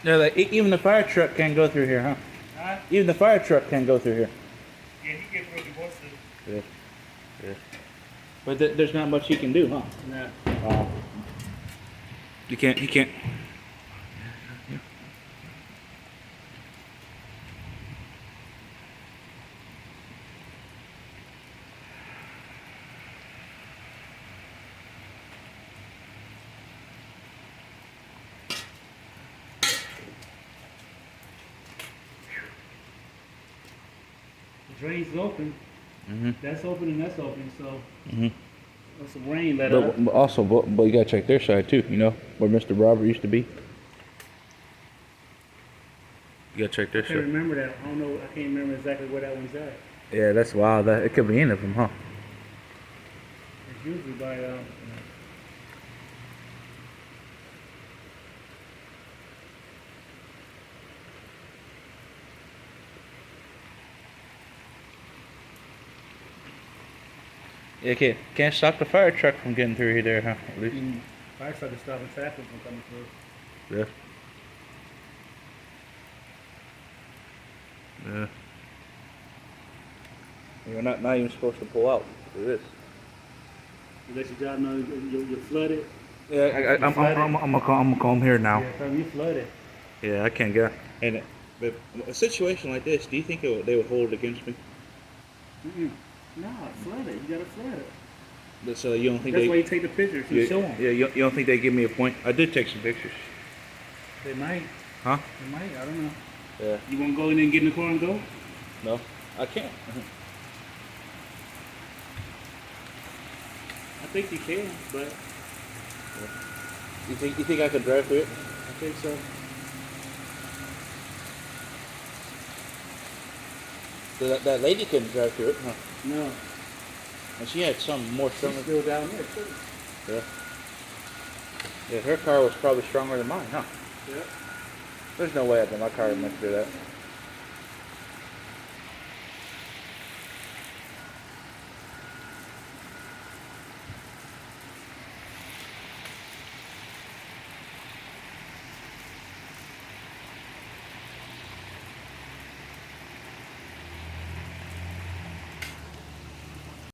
Yeah, like, even the fire truck can't go through here, huh? Huh? Even the fire truck can't go through here. Yeah, he gets what he wants to. Yeah. Yeah. But there's not much he can do, huh? Nah. He can't. The drain's open. Mm-hmm. That's open and that's open, so Mm-hmm. that's some rain let up. But also, but you gotta check their side too, you know, where Mr. Robert used to be. You gotta check their I can't side. remember that. I don't know. I can't remember exactly where that one's at. Yeah, that's wild. That it could be any of them, huh? It's usually by Yeah, can't stop the fire truck from getting through here, there, huh? At least. fire truck is stopping traffic from coming through. Yeah. Yeah. You're not even supposed to pull out. Look at this. You let your job know you're flooded. Yeah, I'm gonna come here now. Yeah, from you flooded. Yeah, I can't get. And but a situation like this, do you think they would hold it against me? No, it's flooded. You gotta flood it. But so you don't think That's they? why you take the pictures and show them. Yeah, you don't think they give me a point? I did take some pictures. They might. Huh? They might. I don't know. Yeah. You want to go in there and get in the car and go? No, I can't. I think you can, but You think I could drive through it? I think so. So that lady couldn't drive through it, huh? No. And she had some more She's stronger. still down there too. Yeah. Yeah, her car was probably stronger than mine, huh? Yeah. There's no way that my car would make it do that.